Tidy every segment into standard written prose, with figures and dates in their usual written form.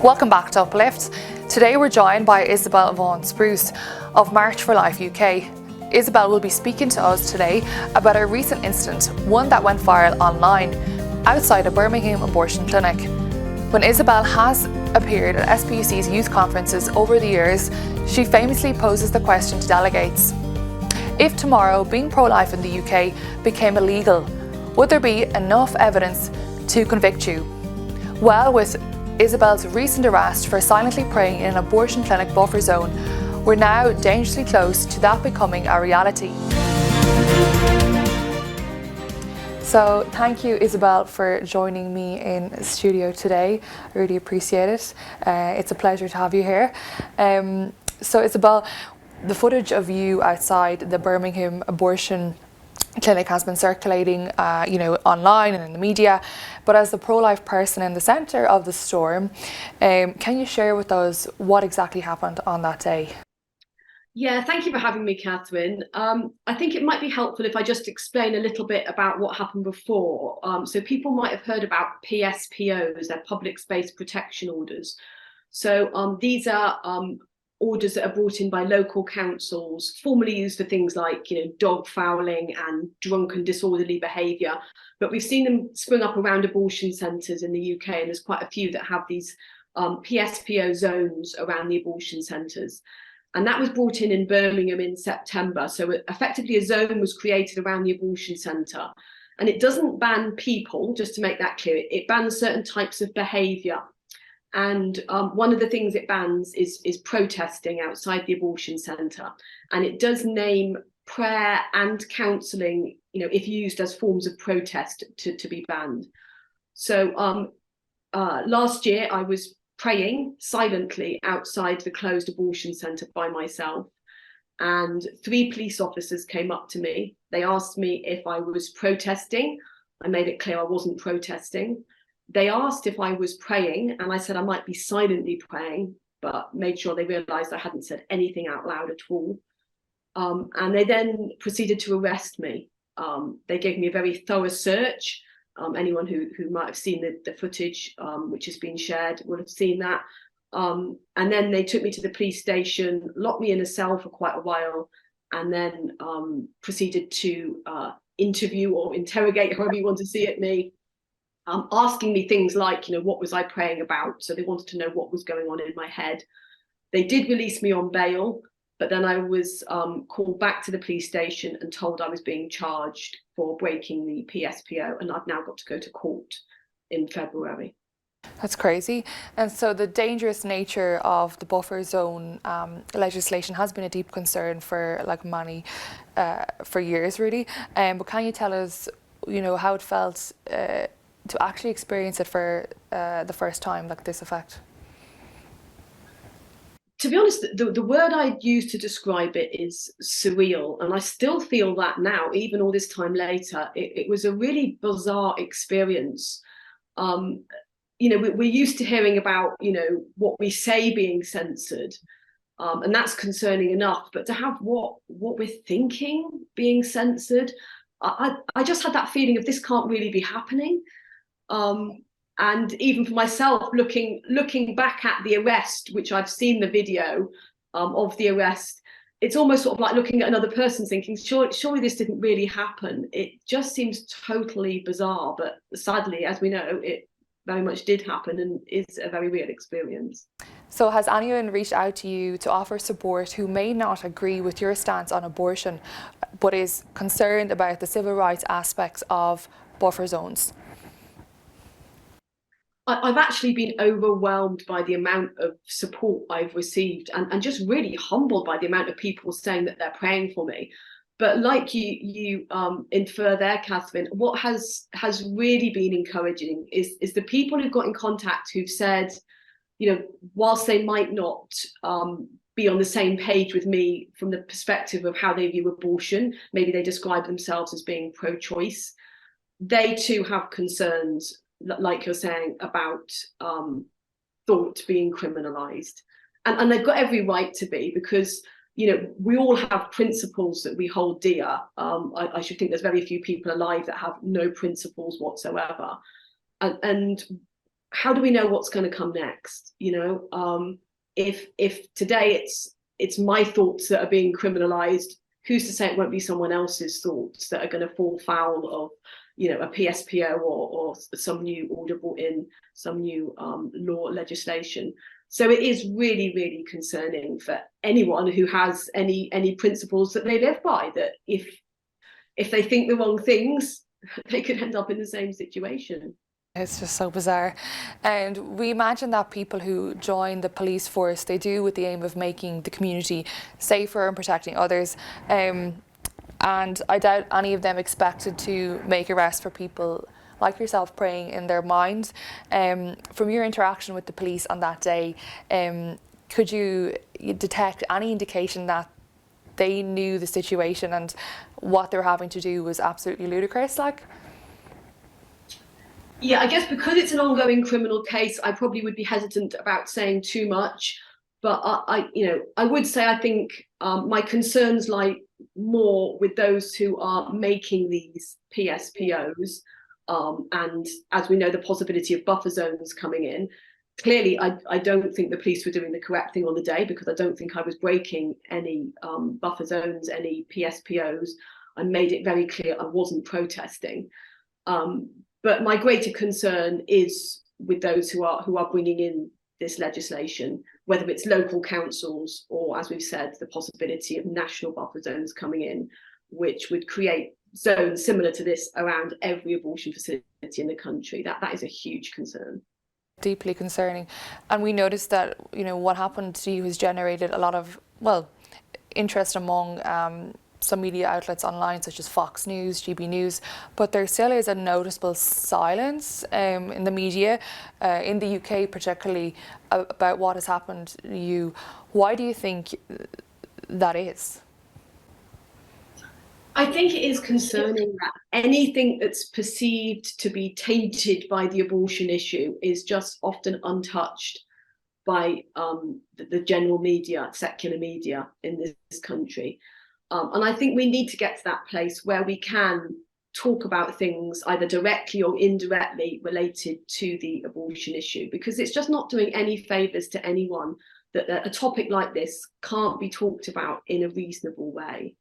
Welcome back to Uplift. Today we're joined by Isabel Vaughan-Spruce of March for Life UK. Isabel will be speaking to us today about a recent incident, one that went viral online, outside a Birmingham abortion clinic. When Isabel has appeared at SPUC's youth conferences over the years, she famously poses the question to delegates: if tomorrow being pro-life in the UK became illegal, would there be enough evidence to convict you? Well, with Isabel's recent arrest for silently praying in an abortion clinic buffer zone, we're now dangerously close to that becoming a reality. So thank you, Isabel, for joining me in the studio today. I really appreciate it. It's a pleasure to have you here. So Isabel, the footage of you outside the Birmingham abortion clinic has been circulating online and in the media, but as the pro-life person in the centre of the storm, can you share with us what exactly happened on that day? Yeah, thank you for having me, Catherine. I think it might be helpful if I just explain a little bit about what happened before. So people might have heard about PSPOs, they're public space protection orders. So these are orders that are brought in by local councils, formerly used for things like, dog fouling and drunken disorderly behaviour. But we've seen them spring up around abortion centres in the UK, and there's quite a few that have these PSPO zones around the abortion centres. And that was brought in Birmingham in September. So effectively a zone was created around the abortion centre. And it doesn't ban people, just to make that clear, it bans certain types of behaviour. And one of the things it bans is protesting outside the abortion centre. And it does name prayer and counselling, if used as forms of protest, to be banned. So last year I was praying silently outside the closed abortion centre by myself. And 3 police officers came up to me. They asked me if I was protesting. I made it clear I wasn't protesting. They asked if I was praying, and I said I might be silently praying, but made sure they realised I hadn't said anything out loud at all. And they then proceeded to arrest me. They gave me a very thorough search. Anyone who might have seen the footage, which has been shared, would have seen that. And then they took me to the police station, locked me in a cell for quite a while, and then proceeded to interview or interrogate, however you want to see it, me. Asking me things like, what was I praying about? So they wanted to know what was going on in my head. They did release me on bail, but then I was called back to the police station and told I was being charged for breaking the PSPO, and I've now got to go to court in February. That's crazy. And so the dangerous nature of the buffer zone legislation has been a deep concern for many, for years really. But can you tell us, how it felt to actually experience it for the first time, like this effect? To be honest, the word I'd use to describe it is surreal, and I still feel that now, even all this time later. It was a really bizarre experience. We're used to hearing about, what we say being censored, and that's concerning enough. But to have what we're thinking being censored, I just had that feeling of this can't really be happening. And even for myself, looking back at the arrest, which I've seen the video of the arrest, it's almost sort of like looking at another person thinking, surely this didn't really happen. It just seems totally bizarre, but sadly, as we know, it very much did happen and is a very real experience. So has anyone reached out to you to offer support who may not agree with your stance on abortion, but is concerned about the civil rights aspects of buffer zones? I've actually been overwhelmed by the amount of support I've received, and just really humbled by the amount of people saying that they're praying for me. But like you infer there, Catherine, what has really been encouraging is the people who've got in contact who've said, whilst they might not be on the same page with me from the perspective of how they view abortion, maybe they describe themselves as being pro-choice, they too have concerns, like you're saying, about thought being criminalised. And they've got every right to be, because we all have principles that we hold dear. I should think there's very few people alive that have no principles whatsoever. And how do we know what's going to come next? If today it's my thoughts that are being criminalized, who's to say it won't be someone else's thoughts that are going to fall foul of, a PSPO or some new order brought in, some new law legislation. So it is really, really concerning for anyone who has any principles that they live by, that if they think the wrong things, they could end up in the same situation. It's just so bizarre. And we imagine that people who join the police force, they do with the aim of making the community safer and protecting others. And I doubt any of them expected to make arrests for people like yourself praying in their minds. From your interaction with the police on that day, could you detect any indication that they knew the situation and what they were having to do was absolutely ludicrous? Yeah, I guess because it's an ongoing criminal case, I probably would be hesitant about saying too much. But I would say I think my concerns lie more with those who are making these PSPOs, and as we know, the possibility of buffer zones coming in. Clearly, I don't think the police were doing the correct thing on the day, because I don't think I was breaking any buffer zones, any PSPOs. I made it very clear I wasn't protesting. But my greater concern is with those who are bringing in this legislation, whether it's local councils or, as we've said, the possibility of national buffer zones coming in, which would create zones similar to this around every abortion facility in the country. That is a huge concern. Deeply concerning. And we noticed that, what happened to you has generated a lot of, interest among some media outlets online, such as Fox News, GB News, but there still is a noticeable silence in the media, in the UK particularly, about what has happened to you. Why do you think that is? I think it is concerning that anything that's perceived to be tainted by the abortion issue is just often untouched by the general media, secular media in this country. And I think we need to get to that place where we can talk about things either directly or indirectly related to the abortion issue, because it's just not doing any favours to anyone that a topic like this can't be talked about in a reasonable way.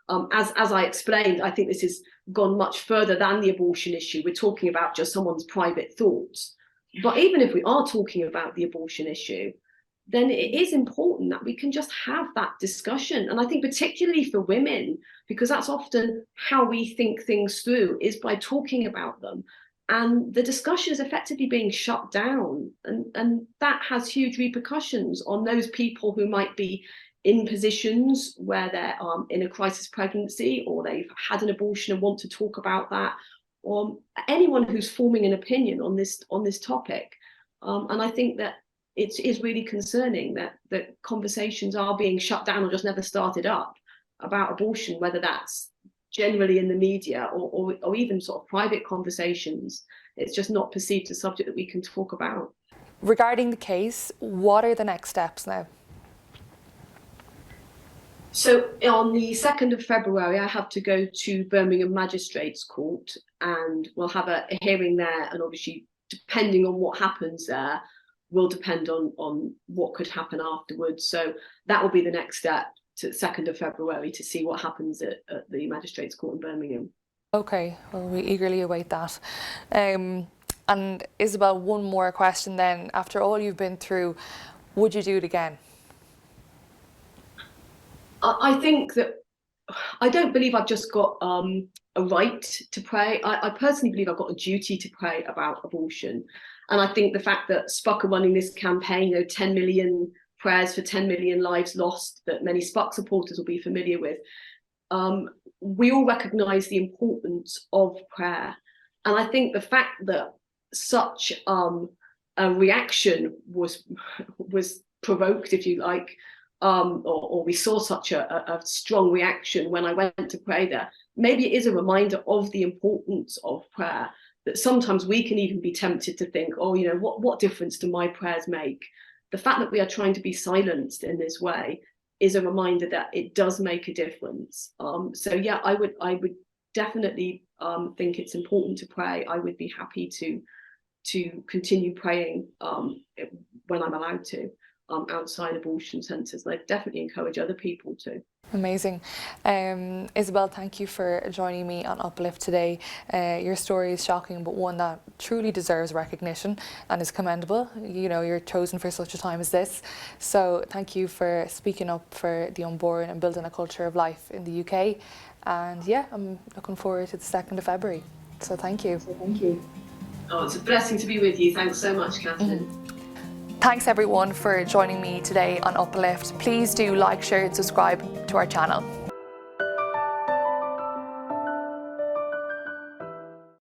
As I explained, I think this has gone much further than the abortion issue. We're talking about just someone's private thoughts. But even if we are talking about the abortion issue, then it is important that we can just have that discussion. And I think particularly for women, because that's often how we think things through, is by talking about them. And the discussion is effectively being shut down. And that has huge repercussions on those people who might be in positions where they're in a crisis pregnancy, or they've had an abortion and want to talk about that, or anyone who's forming an opinion on this topic. And I think that it is really concerning that conversations are being shut down or just never started up about abortion, whether that's generally in the media or even sort of private conversations. It's just not perceived as a subject that we can talk about. Regarding the case, what are the next steps now? So on the 2nd of February, I have to go to Birmingham Magistrates Court, and we'll have a hearing there. And obviously, depending on what happens there, will depend on what could happen afterwards. So that will be the next step, to 2nd of February, to see what happens at the Magistrates Court in Birmingham. Okay, well, we eagerly await that. And Isabel, one more question then. After all you've been through, would you do it again? I think that I don't believe I've just got a right to pray. I personally believe I've got a duty to pray about abortion. And I think the fact that SPUC are running this campaign, 10 million prayers for 10 million lives lost, that many SPUC supporters will be familiar with, we all recognise the importance of prayer. And I think the fact that such a reaction was provoked, if you like, or we saw such a strong reaction when I went to pray there, maybe it is a reminder of the importance of prayer, that sometimes we can even be tempted to think, what difference do my prayers make? The fact that we are trying to be silenced in this way is a reminder that it does make a difference. So yeah, I would definitely think it's important to pray. I would be happy to to continue praying when I'm allowed to outside abortion centres. And I definitely encourage other people to. Amazing. Isabel, thank you for joining me on Uplift today. Your story is shocking, but one that truly deserves recognition and is commendable. You know, you're chosen for such a time as this. So thank you for speaking up for the unborn and building a culture of life in the UK. And yeah, I'm looking forward to the 2nd of February. So thank you. Oh, it's a blessing to be with you. Thanks so much, Catherine. Thanks everyone for joining me today on Uplift. Please do like, share and subscribe to our channel.